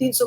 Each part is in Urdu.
300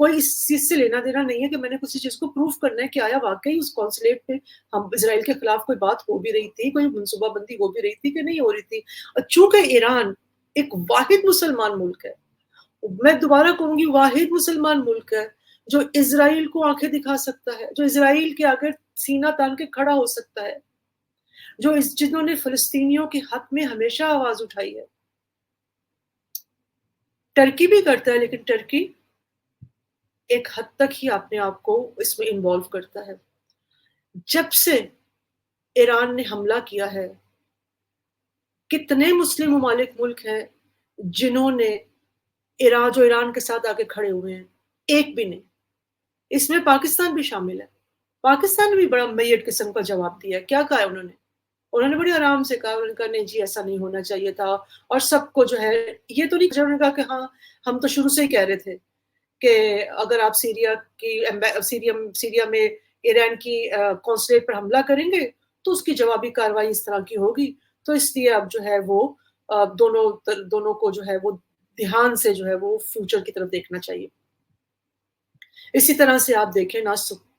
کوئی اس چیز سے لینا دینا نہیں ہے کہ میں نے کسی چیز کو پروف کرنا ہے کہ آیا واقعی اس کونسلیٹ پہ ہم اسرائیل کے خلاف کوئی بات ہو بھی رہی تھی، کوئی منصوبہ بندی ہو بھی رہی تھی کہ نہیں ہو رہی تھی. اور چونکہ ایران ایک واحد مسلمان ملک ہے، میں دوبارہ کہوں گی واحد مسلمان ملک ہے جو اسرائیل کو آنکھیں دکھا سکتا ہے، جو اسرائیل کے آگے سینہ تان کے کھڑا ہو سکتا ہے، جنہوں نے فلسطینیوں کے حق میں ہمیشہ آواز اٹھائی ہے. ٹرکی بھی کرتا ہے، لیکن ٹرکی ایک حد تک ہی اپنے آپ کو اس میں انوالو کرتا ہے. جب سے ایران نے حملہ کیا ہے، کتنے مسلم ممالک ملک ہیں جنہوں نے ایران کے ساتھ آگے کھڑے ہوئے ہیں؟ ایک بھی نہیں. اس میں پاکستان بھی شامل ہے. پاکستان نے بھی بڑا میڈ قسم کا جواب دیا ہے. کیا کہا ہے انہوں نے بڑی آرام سے کہا، انہوں نے کہا نہیں جی ایسا نہیں ہونا چاہیے تھا. اور سب کو جو ہے یہ تو نہیں، انہوں نے کہا کہ ہاں ہم تو شروع سے ہی کہہ رہے تھے کہ اگر آپ سیریا میں ایران کی قونصلیٹ پر حملہ کریں گے تو اس کی جوابی کارروائی اس طرح کی ہوگی. تو اس لیے اب جو ہے وہ دونوں کو جو ہے وہ دھیان سے جو ہے وہ فیوچر کی طرف دیکھنا چاہیے. اسی طرح سے آپ دیکھیں نا،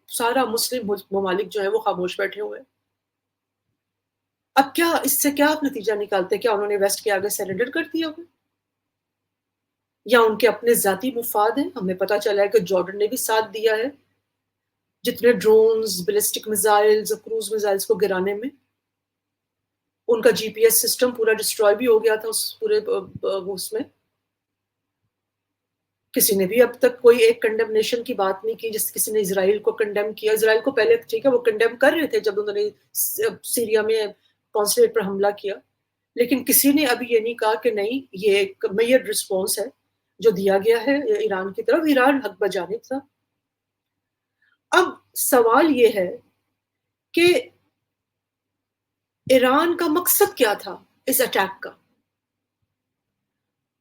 سارا مسلم ممالک جو ہے وہ خاموش بیٹھے ہوئے. اب کیا اس سے کیا آپ نتیجہ نکالتے؟ کیا انہوں نے ویسٹ کے آگے سرنڈر کر دیا ہوگا، یا ان کے اپنے ذاتی مفاد ہیں؟ ہمیں پتا چلا ہے کہ جارڈن نے بھی ساتھ دیا ہے جتنے drones, ballistic missiles, cruise missiles کو گرانے میں. ان کا جی پی ایس سسٹم پورا ڈسٹروائے بھی ہو گیا تھا اس پورے اس میں. کسی نے بھی اب تک کوئی ایک کنڈمنیشن کی بات نہیں کی. جس کسی نے اسرائیل کو کنڈیم کیا، اسرائیل کو پہلے ٹھیک ہے وہ کنڈیم کر رہے تھے جب انہوں نے سیریا میں قونصلیٹ پر حملہ کیا، لیکن کسی نے ابھی یہ نہیں کہا کہ نہیں یہ ایک میجر رسپانس ہے جو دیا گیا ہے ایران کی طرف. ایران حق بجانب تھا. اب سوال یہ ہے کہ ایران کا مقصد کیا تھا اس اٹیک کا؟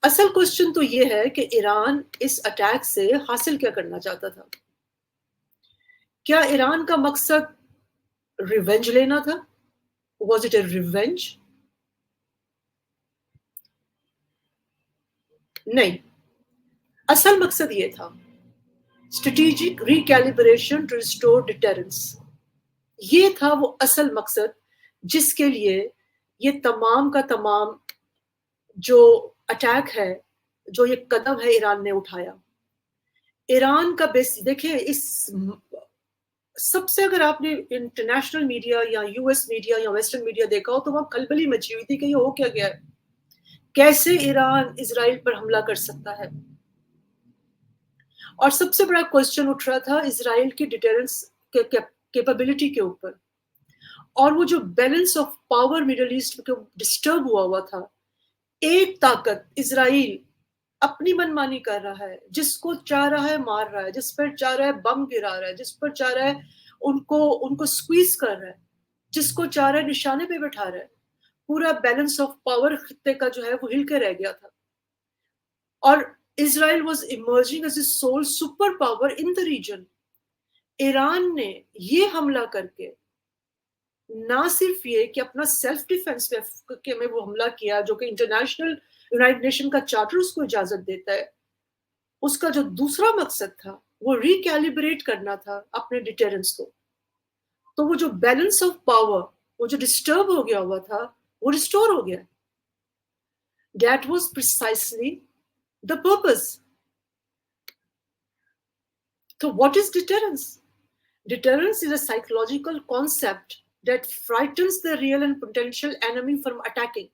اصل کوشچن تو یہ ہے کہ ایران اس اٹیک سے حاصل کیا کرنا چاہتا تھا. کیا ایران کا مقصد ریونج لینا تھا؟ Was it a revenge? نہیں، اصل مقصد یہ تھا اسٹریٹجک ریکیلیبریشن ٹو ریسٹور ڈیٹرنس. یہ تھا وہ اصل مقصد جس کے لیے یہ تمام کا تمام جو اٹیک ہے، جو یہ قدم ہے ایران نے اٹھایا. ایران کا دیکھیں اس سب سے، اگر آپ نے انٹرنیشنل میڈیا یا یو ایس میڈیا یا ویسٹرن میڈیا دیکھا ہو تو وہاں کھلبلی مچی ہوئی تھی کہ یہ ہو کیا گیا ہے، کیسے ایران اسرائیل پر حملہ کر سکتا ہے. اور سب سے بڑا کوشچن اٹھ رہا تھا اسرائیل کی ڈیٹرنس کیپبلٹی کے اوپر. اور وہ جو balance of power Middle East میں ڈسٹرب ہوا تھا. ایک طاقت اسرائیل اپنی منمانی کر رہا ہے، جس کو چاہ رہا ہے مار رہا ہے، جس پر چاہ رہا ہے بم گرا رہا ہے، جس پر چاہ رہا ہے ان کو سکویز کر رہا ہے، جس کو چاہ رہا ہے نشانے پہ بٹھا رہا ہے. پورا بیلنس آف پاور خطے کا جو ہے وہ ہل کے رہ گیا تھا. اور Israel was emerging as a sole super power in the region. Iran نے یہ حملہ کر کے نہ صرف یہ کہ اپنا سیلف ڈیفenس میں وہ حملہ کیا جو کہ انٹرنیشنل یونائٹڈ نیشن کا چارٹر اس کو اجازت دیتا ہے، اس کا جو دوسرا مقصد تھا وہ ریکیلیبریٹ کرنا تھا اپنے ڈیٹرنس کو. تو وہ جو بیلنس آف پاور وہ جو ڈسٹرب ہو گیا ہوا تھا وہ ریسٹور ہو گیا. That was precisely the purpose. So what is deterrence? Deterrence is a psychological concept that frightens the real and potential enemy from attacking.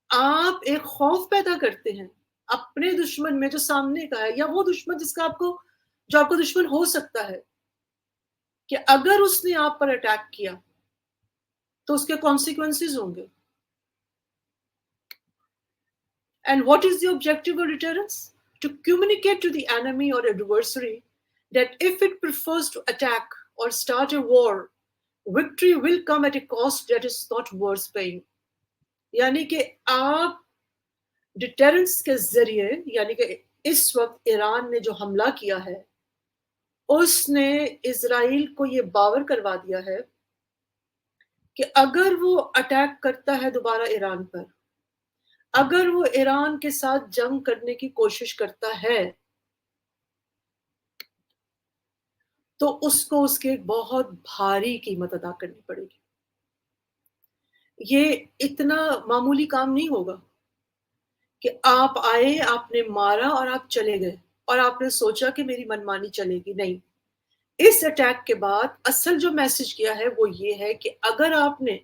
آپ ایک خوف پیدا کرتے ہیں اپنے دشمن میں جو سامنے کا ہے، یا وہ دشمن جو آپ کو دشمن ہو سکتا ہے، کہ اگر اس نے آپ پر اٹیک کیا تو اس کے کانسیکوینسز ہوں گے. And what is the objective of deterrence? To communicate to the enemy or adversary that if it prefers to attack or start a war, victory will come at a cost that is not worth paying. یعنی کہ آپ ڈیٹرنس کے ذریعے، یعنی کہ اس وقت ایران نے جو حملہ کیا ہے اس نے اسرائیل کو یہ باور کروا دیا ہے کہ اگر وہ اٹیک کرتا ہے دوبارہ ایران پر، اگر وہ ایران کے ساتھ جنگ کرنے کی کوشش کرتا ہے تو اس کو اس کے بہت بھاری قیمت ادا کرنی پڑے گی۔ یہ اتنا معمولی کام نہیں ہوگا کہ آپ آئے، آپ نے مارا اور آپ چلے گئے اور آپ نے سوچا کہ میری منمانی چلے گی، نہیں۔ اس اٹیک کے بعد اصل جو میسج کیا ہے وہ یہ ہے کہ اگر آپ نے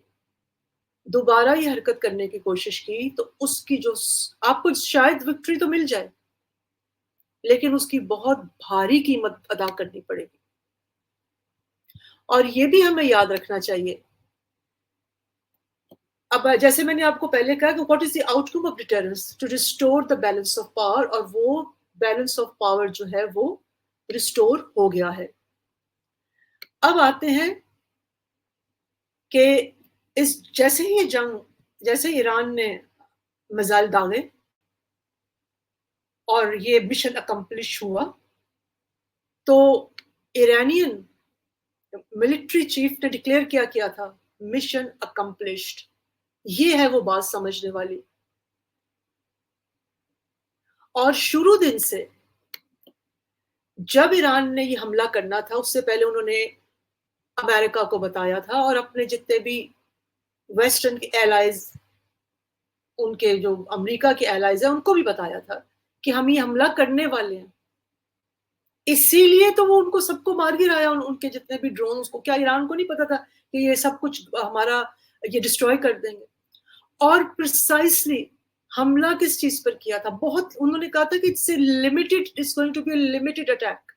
دوبارہ یہ حرکت کرنے کی کوشش کی تو اس کی جو آپ کو شاید وکٹری تو مل جائے لیکن اس کی بہت بھاری قیمت ادا کرنی پڑے گی۔ اور یہ بھی ہمیں یاد رکھنا چاہیے، اب جیسے میں نے آپ کو پہلے کہا کہ what is the outcome of deterrence to restore the balance of power, اور وہ بیلنس آف پاور جو ہے وہ ریسٹور ہو گیا ہے۔ اب آتے ہیں کہ جیسے ہی یہ جنگ، جیسے ایران نے میزائل داغے اور یہ مشن اکمپلش ہوا، تو ایرانین ملٹری چیف نے ڈکلیئر کیا تھا مشن اکمپلشڈ۔ یہ ہے وہ بات سمجھنے والی۔ اور شروع دن سے جب ایران نے یہ حملہ کرنا تھا اس سے پہلے انہوں نے امریکہ کو بتایا تھا اور اپنے جتنے بھی ویسٹرن کے ایلائز، ان کے جو امریکہ کے ایلائز ہیں ان کو بھی بتایا تھا کہ ہم یہ حملہ کرنے والے ہیں۔ اسی لیے تو وہ ان کو سب کو مار گرایا، ان کے جتنے بھی ڈرونز کو۔ کیا ایران کو نہیں پتا تھا کہ یہ سب کچھ ہمارا یہ ڈسٹروائے کر دیں گے؟ اور پرسائسلی حملہ کس چیز پر کیا تھا؟ بہت انہوں نے کہا تھا کہ it's going to be a limited attack.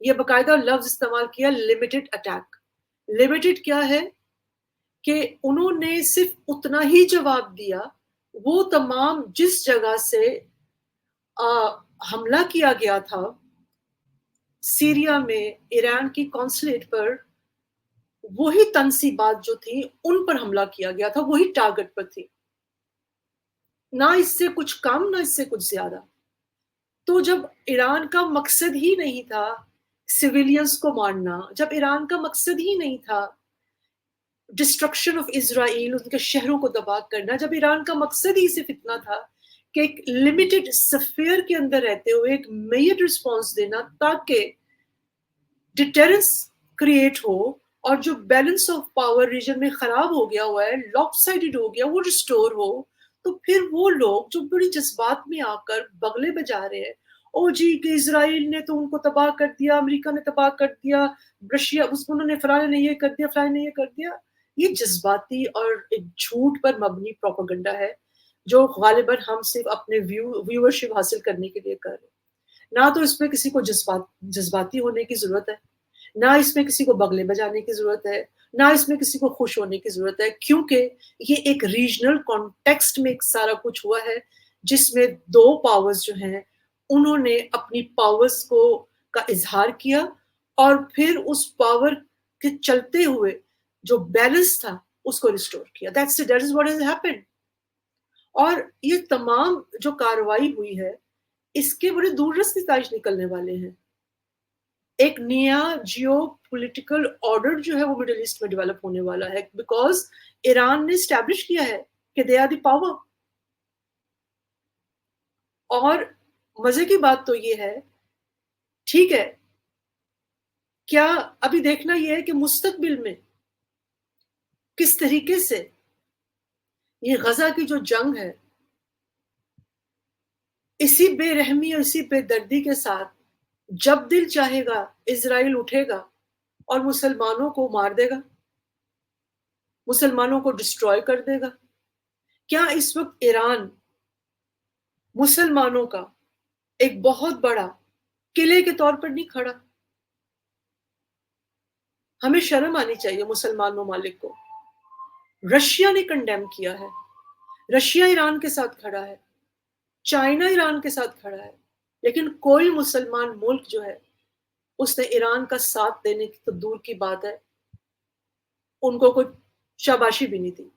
یہ باقاعدہ لفظ استعمال کیا، لمیٹڈ اٹیک۔ لمیٹڈ کیا ہے کہ انہوں نے صرف اتنا ہی جواب دیا، وہ تمام جس جگہ سے حملہ کیا گیا تھا سیریا میں ایران کی قونصلیٹ پر، وہی تنصیبات جو تھی ان پر حملہ کیا گیا تھا، وہی ٹارگٹ پر تھی، نہ اس سے کچھ کم نہ اس سے کچھ زیادہ۔ تو جب ایران کا مقصد ہی نہیں تھا سویلینز کو مارنا، جب ایران کا مقصد ہی نہیں تھا ڈسٹرکشن آف اسرائیل، ان کے شہروں کو تباہ کرنا، جب ایران کا مقصد ہی صرف اتنا تھا کہ ایک لمیٹڈ سفیر کے اندر رہتے ہوئے ایک میڈ رسپانس دینا تاکہ ڈیٹرنس کریٹ ہو اور جو بیلنس آف پاور ریجن میں خراب ہو گیا ہوا ہے، لاپ سائڈڈ ہو گیا، وہ ریسٹور ہو، تو پھر وہ لوگ جو بڑی جذبات میں آ کر بغلے بجا رہے ہیں، او جی کہ اسرائیل نے تو ان کو تباہ کر دیا، امریکہ نے تباہ کر دیا، رشیا انہوں نے فلاں نے یہ کر دیا، فلاں نے یہ کر دیا، یہ جذباتی اور ایک جھوٹ پر مبنی پروپیگنڈا ہے جو غالباً ہم صرف اپنے ویورشپ حاصل کرنے کے لیے کر رہے ہیں۔ نہ تو اس میں کسی کو جذباتی ہونے کی ضرورت ہے، نہ اس میں کسی کو بغلے بجانے کی ضرورت ہے، نہ اس میں کسی کو خوش ہونے کی ضرورت ہے، کیونکہ یہ ایک ریجنل کانٹیکسٹ میں ایک سارا کچھ ہوا ہے جس میں دو پاورز جو ہیں انہوں نے اپنی پاورز کا اظہار کیا اور پھر اس پاور کے چلتے ہوئے جو بیلنس تھا اس کو ریسٹور کیا۔ That is what has happened۔ اور یہ تمام جو کارروائی ہوئی ہے اس کے بڑے دور رس نتائج نکلنے والے ہیں۔ ایک نیا جیو پولیٹیکل آرڈر جو ہے وہ مڈل ایسٹ میں ڈیولپ ہونے والا ہے، بیکاز ایران نے اسٹیبلش کیا ہے کہ دے آر دی پاور۔ اور مزے کی بات تو یہ ہے، ٹھیک ہے، کیا ابھی دیکھنا یہ ہے کہ مستقبل میں کس طریقے سے یہ غزہ کی جو جنگ ہے اسی بے رحمی اور اسی بے دردی کے ساتھ جب دل چاہے گا اسرائیل اٹھے گا اور مسلمانوں کو مار دے گا، مسلمانوں کو ڈسٹروائے کر دے گا۔ کیا اس وقت ایران مسلمانوں کا ایک بہت بڑا قلعے کے طور پر نہیں کھڑا؟ ہمیں شرم آنی چاہیے مسلمان ممالک کو۔ رشیا نے کنڈیم کیا ہے، رشیا ایران کے ساتھ کھڑا ہے، چائنا ایران کے ساتھ کھڑا ہے، لیکن کوئی مسلمان ملک جو ہے اس نے ایران کا ساتھ دینے کی تو دور کی بات ہے، ان کو کوئی شاباشی بھی نہیں دی۔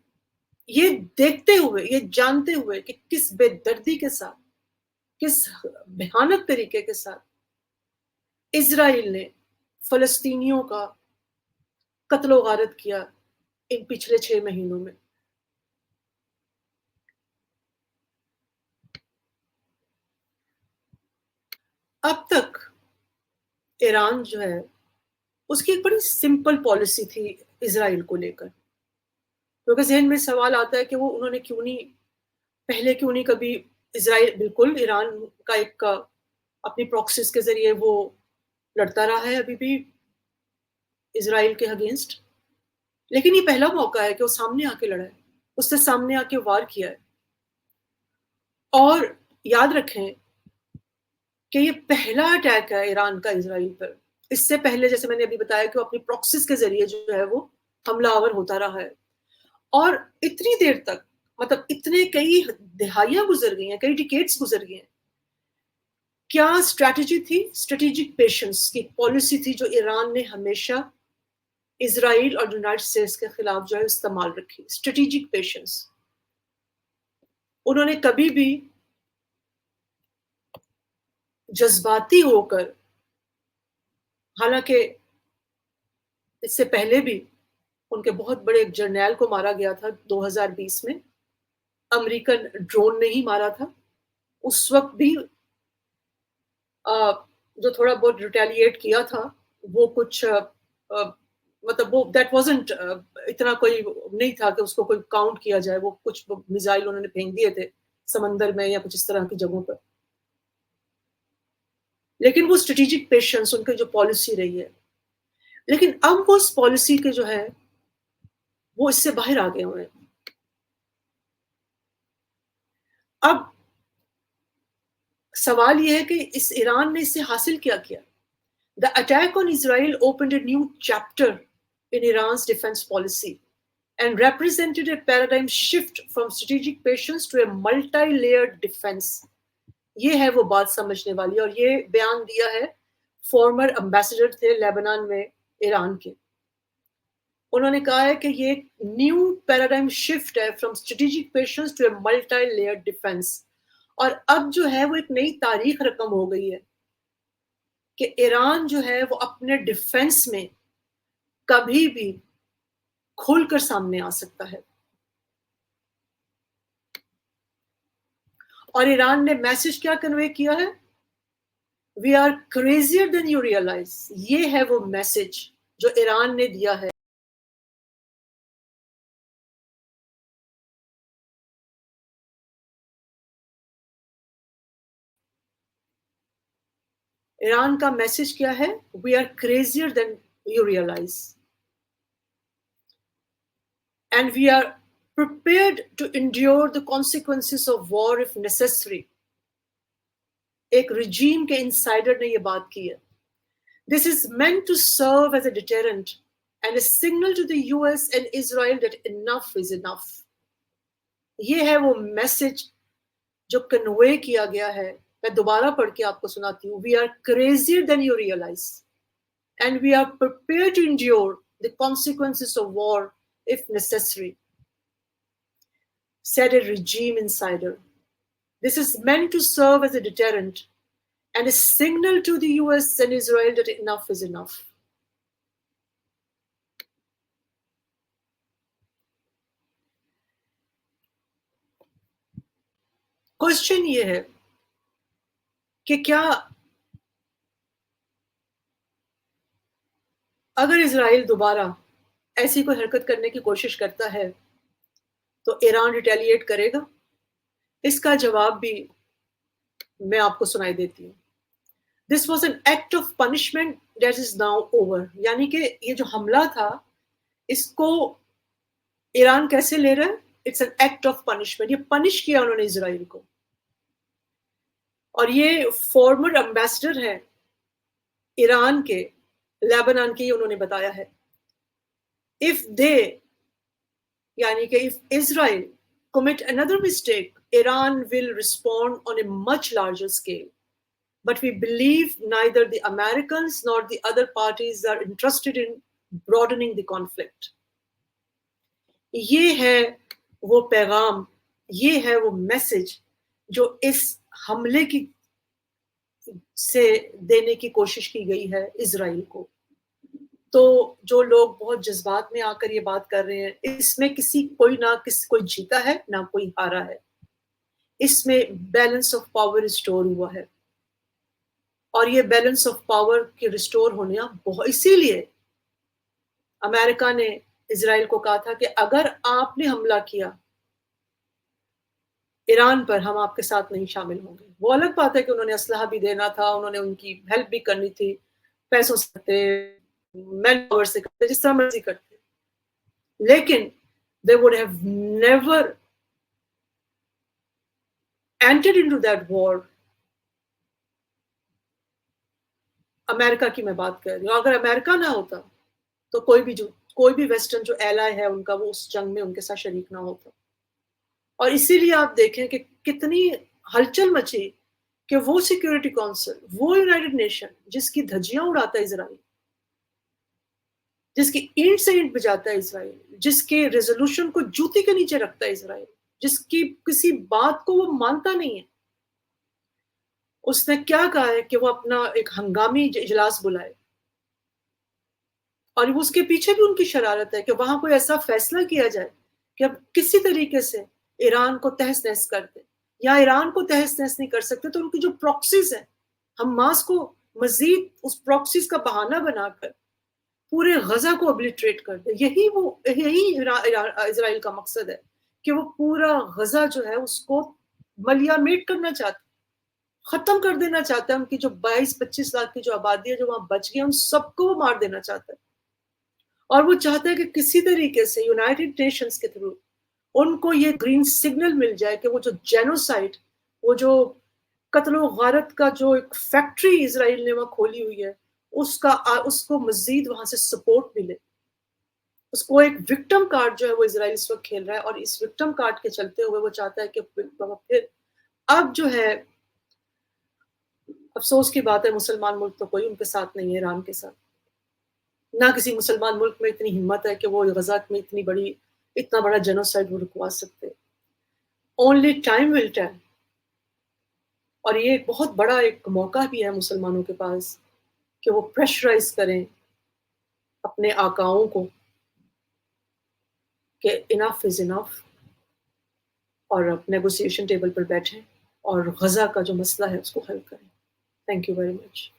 یہ دیکھتے ہوئے، یہ جانتے ہوئے کہ کس بے دردی کے ساتھ، کس بھیانک طریقے کے ساتھ اسرائیل نے فلسطینیوں کا قتل و غارت کیا ان پچھلے 6 مہینوں میں۔ اب تک ایران جو ہے اس کی ایک بڑی سمپل پالیسی تھی اسرائیل کو لے کر. کیونکہ ذہن میں سوال آتا ہے کہ وہ انہوں نے پہلے کیوں نہیں کبھی اسرائیل بالکل ایران کا ایک اپنی پراکسیز کے ذریعے وہ لڑتا رہا ہے ابھی بھی اسرائیل کے اگینسٹ، لیکن یہ پہلا موقع ہے کہ وہ سامنے آ کے لڑا ہے، اس سے سامنے آ کے وار کیا ہے. اور یاد رکھیں کہ یہ پہلا اٹیک ہے ایران کا اسرائیل پر. اس سے پہلے جیسے میں نے ابھی بتایا کہ وہ اپنی پراکسیز کے ذریعے جو ہے وہ حملہ آور ہوتا رہا ہے. اور اتنی دیر تک مطلب اتنے کئی دہائیاں گزر گئی ہیں، کئی ڈیکیڈز گزر گئی ہیں. کیا اسٹریٹجی تھی؟ اسٹریٹجک پیشنس کی پالیسی تھی جو ایران نے ہمیشہ اسرائیل اور یونائٹڈ اسٹیٹس کے خلاف جو ہے استعمال رکھی. Strategic patience. انہوں نے کبھی بھی جذباتی ہو کر، حالانکہ اس سے پہلے بھی ان کے بہت بڑے ایک جرنیل کو مارا گیا تھا 2020 میں، امریکن ڈرون نے ہی مارا تھا. اس وقت بھی جو تھوڑا بہت ریٹیلیٹ کیا تھا وہ کچھ مطلب وہ دیٹ وازنٹ اتنا کوئی نہیں تھا کہ اس کو کوئی کاؤنٹ کیا جائے. وہ کچھ میزائل انہوں نے پھینک دیے تھے سمندر میں یا کچھ اس طرح کی جگہوں پر. لیکن وہ اسٹریٹجک پیشنس ان کی جو پالیسی رہی ہے. لیکن اب وہ اس پالیسی کے جو ہے وہ اس سے باہر آ گئے ہوئے ہیں. اب سوال یہ ہے کہ اس ایران نے اس سے حاصل کیا کیا. The attack on Israel opened a new chapter in Iran's defense policy and represented a paradigm shift from strategic patience to a multi-layered defense. یہ ہے وہ بات سمجھنے والی، اور یہ بیان دیا ہے فارمر امبیسڈر تھے لیبنان میں ایران کے. انہوں نے کہا ہے کہ یہ ایک نیو پیراڈائم شفٹ ہے from strategic patience to a multi layer defence. اور اب جو ہے وہ ایک نئی تاریخ رقم ہو گئی ہے کہ ایران جو ہے وہ اپنے ڈیفenس میں کبھی بھی کھل کر سامنے آ سکتا ہے. اور ایران نے میسج کیا کنوے کیا ہے؟ We are crazier than you realize. یہ ہے وہ میسج جو ایران نے دیا ہے. ایران کا میسج کیا ہے؟ We are crazier than you realize and we are prepared to endure the consequences of war if necessary. ایک رجیم کے انسائڈر نے یہ بات کی ہے. This is meant to serve as a deterrent and a signal to the US and Israel that enough is enough. یہ ہے وہ میسج جو کنوے کیا گیا ہے. میں دوبارہ پڑھ کے آپ کو سناتی ہوں. We are crazier than you realize and we are prepared to endure the consequences of war if necessary, said a regime insider. This is meant to serve as a deterrent and a signal to the US and Israel that enough is enough. Question یہ ہے کہ کیا اگر اسرائیل دوبارہ ایسی کوئی حرکت کرنے کی کوشش کرتا ہے تو ایران ریٹیلیٹ کرے گا؟ اس کا جواب بھی میں آپ کو سنائی دیتی ہوں. This was an act of punishment that is now over. یعنی کہ یہ جو حملہ تھا اس کو ایران کیسے لے رہا ہے؟ It's an act of punishment. یہ پنش کیا انہوں نے اسرائیل کو. اور یہ فارمر امبیسڈر ہے ایران کے لیبنان کے، انہوں نے بتایا ہے if they یعنی کہ if Israel commit another mistake, Iran will respond on a much larger scale. But we believe neither the Americans nor the other parties are interested in broadening the conflict. یہ ہے وہ پیغام، یہ ہے وہ میسج جو اس حملے کی سے دینے کی کوشش کی گئی ہے اسرائیل کو. تو جو لوگ بہت جذبات میں آ کر یہ بات کر رہے ہیں، اس میں کوئی جیتا ہے نہ کوئی ہارا ہے. اس میں بیلنس آف پاور ریسٹور ہوا ہے، اور یہ بیلنس آف پاور کے ریسٹور ہونا اسی لیے امریکہ نے اسرائیل کو کہا تھا کہ اگر آپ نے حملہ کیا ایران پر، ہم آپ کے ساتھ نہیں شامل ہوں گے۔ وہ الگ بات ہے کہ انہوں نے اسلحہ بھی دینا تھا، انہوں نے ان کی ہیلپ بھی کرنی تھی، پیسوں سے کرتے، مین پاور سے کرتے، جس طرح مرضی کرتے، لیکن they would have never entered into that war۔ امریکہ کی میں بات کر رہی ہوں، اگر امریکہ نہ ہوتا تو کوئی بھی ویسٹرن جو ایلائی ہے ان کا، وہ اس جنگ میں ان کے ساتھ شریک نہ ہوتا۔ اور اسی لیے آپ دیکھیں کہ کتنی ہلچل مچی کہ وہ سیکیورٹی کونسل، وہ یونائٹڈ نیشن جس کی دھجیاں اڑاتا ہے اسرائیل، جس کی اینٹ سے اینٹ بجاتا ہے اسرائیل، جس کے ریزولوشن کو جوتی کے نیچے رکھتا ہے اسرائیل، جس کی کسی بات کو وہ مانتا نہیں ہے، اس نے کیا کہا ہے کہ وہ اپنا ایک ہنگامی اجلاس بلائے، اور اس کے پیچھے بھی ان کی شرارت ہے کہ وہاں کوئی ایسا فیصلہ کیا جائے کہ اب کسی طریقے سے ایران کو تہس نہس کر دے، یا ایران کو تہس نہس نہیں کر سکتے تو ان کی جو پراکسیز ہیں، حماس کو مزید اس پراکسیز کا بہانہ بنا کر پورے غزہ کو ابلیٹریٹ کر دے۔ یہی اسرائیل کا مقصد ہے کہ وہ پورا غزہ جو ہے اس کو ملیا میٹ کرنا چاہتا، ختم کر دینا چاہتا ہے، ان کی جو 22-25 لاکھ کی جو آبادی ہے جو وہاں بچ گئی، ان سب کو وہ مار دینا چاہتا ہے، اور وہ چاہتا ہے کہ کسی طریقے سے یونائٹڈ نیشنز کے تھرو ان کو یہ گرین سگنل مل جائے کہ وہ جو جینوسائڈ، وہ جو قتل و غارت کا جو ایک فیکٹری اسرائیل نے وہاں کھولی ہوئی ہے، اس کو مزید وہاں سے سپورٹ ملے، اس کو ایک وکٹم کارڈ جو ہے وہ اسرائیل اس وقت کھیل رہا ہے، اور اس وکٹم کارڈ کے چلتے ہوئے وہ چاہتا ہے کہ پھر اب جو ہے، افسوس کی بات ہے مسلمان ملک تو کوئی ان کے ساتھ نہیں ہے ایران کے ساتھ، نہ کسی مسلمان ملک میں اتنی ہمت ہے کہ وہ غزہ میں اتنا بڑا جینوسائیڈ وہ رکوا سکتے۔ Only time will tell. اور یہ ایک بہت بڑا ایک موقع بھی ہے مسلمانوں کے پاس کہ وہ پریشرائز کریں اپنے آقاؤں کو کہ انف از انف، اور نیگوسیشن ٹیبل پر بیٹھیں اور غزہ کا جو مسئلہ ہے اس کو حل کریں۔ Thank you very much.